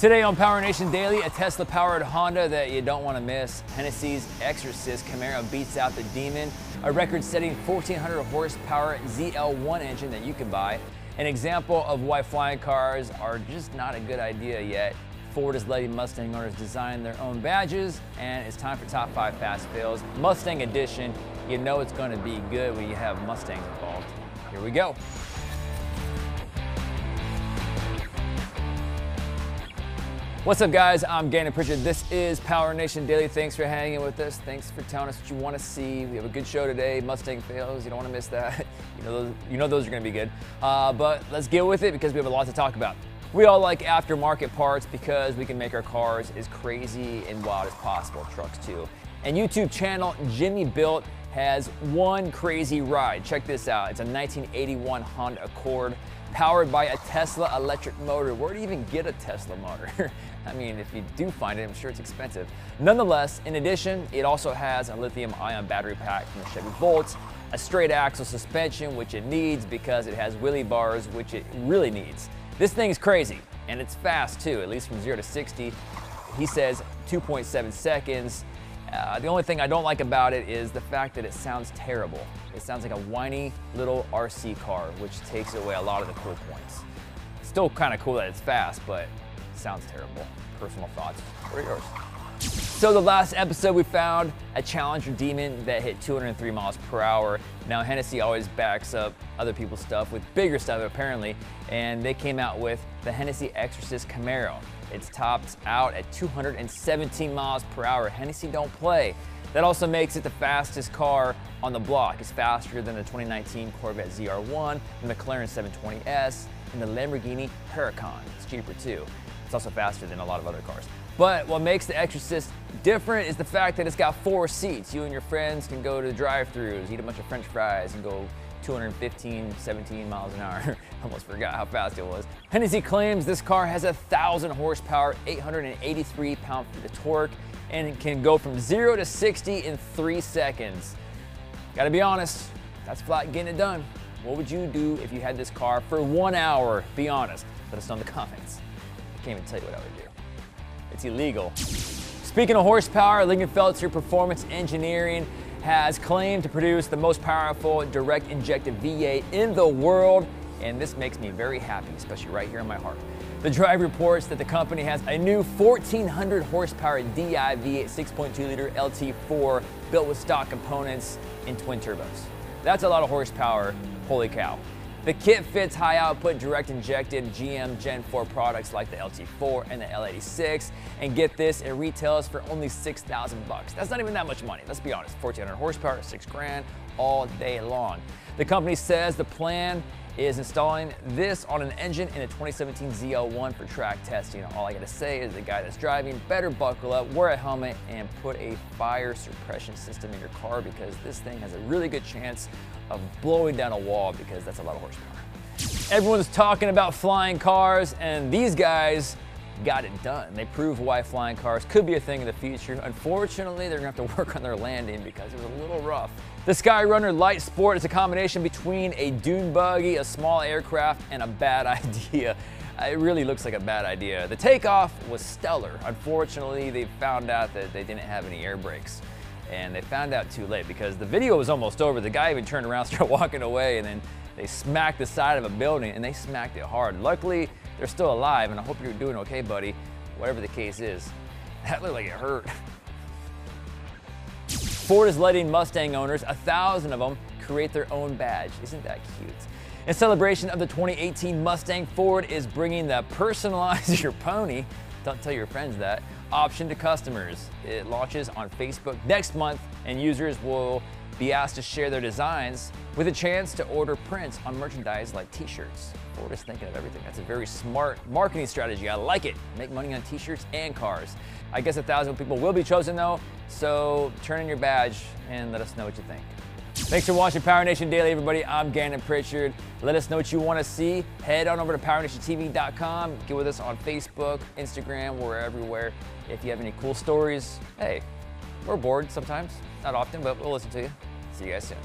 Today on PowerNation Daily, a Tesla-powered Honda that you don't want to miss. Hennessey's Exorcist Camaro beats out the Demon. A record-setting 1,400 horsepower ZL1 engine that you can buy. An example of why flying cars are just not a good idea yet. Ford is letting Mustang owners design their own badges, and it's time for Top 5 Fast Fails. Mustang Edition. You know it's going to be good when you have Mustangs involved. Here we go. What's up, guys? I'm Gannon Pritchard. This is PowerNation Daily. Thanks for hanging with us. Thanks for telling us what you want to see. We have a good show today. Mustang fails. You don't want to miss that. You know those are going to be good. But let's get with it because we have a lot to talk about. We all like aftermarket parts because we can make our cars as crazy and wild as possible. Trucks too. And YouTube channel Jimmy Built has one crazy ride. Check this out. It's a 1981 Honda Accord powered by a Tesla electric motor. Where do you even get a Tesla motor? I mean, if you do find it, I'm sure it's expensive. Nonetheless, in addition, it also has a lithium-ion battery pack from the Chevy Bolt, a straight axle suspension, which it needs because it has wheelie bars, which it really needs. This thing is crazy, and it's fast too, at least from 0 to 60. He says 2.7 seconds. The only thing I don't like about it is the fact that it sounds terrible. It sounds like a whiny little RC car, which takes away a lot of the cool points. Still kind of cool that it's fast, but it sounds terrible. Personal thoughts. What are yours? So the last episode we found a Challenger Demon that hit 203 miles per hour. Now Hennessey always backs up other people's stuff with bigger stuff apparently, and they came out with the Hennessey Exorcist Camaro. It's topped out at 217 miles per hour. Hennessey don't play. That also makes it the fastest car on the block. It's faster than the 2019 Corvette ZR1, the McLaren 720S, and the Lamborghini Huracan. It's cheaper too. It's also faster than a lot of other cars. But what makes the Exorcist different is the fact that it's got 4 seats. You and your friends can go to the drive-thrus, eat a bunch of French fries, and go 215, 17 miles an hour. Almost forgot how fast it was. Hennessey claims this car has 1,000 horsepower, 883 pound-feet of torque, and it can go from 0 to 60 in 3 seconds. Gotta be honest, that's flat getting it done. What would you do if you had this car for 1 hour? Be honest. Let us know in the comments. I can't even tell you what I would do. It's illegal. Speaking of horsepower, Lingenfelter Performance Engineering has claimed to produce the most powerful direct injected V8 in the world, and this makes me very happy, especially right here in my heart. The Drive reports that the company has a new 1,400 horsepower DI V8 6.2 liter LT4 built with stock components in twin turbos. That's a lot of horsepower, holy cow. The kit fits high output direct injected GM Gen 4 products like the LT4 and the L86, and get this, it retails for only $6,000. That's not even that much money, let's be honest. 1,400 horsepower, $6 grand, all day long. The company says the plan is installing this on an engine in a 2017 ZL1 for track testing. All I gotta say is the guy that's driving better buckle up, wear a helmet, and put a fire suppression system in your car because this thing has a really good chance of blowing down a wall because that's a lot of horsepower. Everyone's talking about flying cars, and these guys got it done. They prove why flying cars could be a thing in the future. Unfortunately, they're gonna have to work on their landing because it was a little rough. The Skyrunner Light Sport is a combination between a dune buggy, a small aircraft, and a bad idea. It really looks like a bad idea. The takeoff was stellar. Unfortunately, they found out that they didn't have any air brakes. And they found out too late because the video was almost over. The guy even turned around, started walking away, and then they smacked the side of a building, and they smacked it hard. Luckily, they're still alive, and I hope you're doing okay, buddy, whatever the case is. That looked like it hurt. Ford is letting Mustang owners, 1,000 of them, create their own badge. Isn't that cute? In celebration of the 2018 Mustang, Ford is bringing the personalize your pony, don't tell your friends that, option to customers. It launches on Facebook next month, and users will be asked to share their designs with a chance to order prints on merchandise like t-shirts. Ford is thinking of everything. That's a very smart marketing strategy. I like it. Make money on t-shirts and cars. I guess 1,000 people will be chosen though, so turn in your badge and let us know what you think. Thanks for watching PowerNation Daily, everybody. I'm Gannon Pritchard. Let us know what you want to see. Head on over to PowerNationTV.com. Get with us on Facebook, Instagram, we're everywhere. If you have any cool stories, hey, we're bored sometimes. Not often, but we'll listen to you. See you guys soon.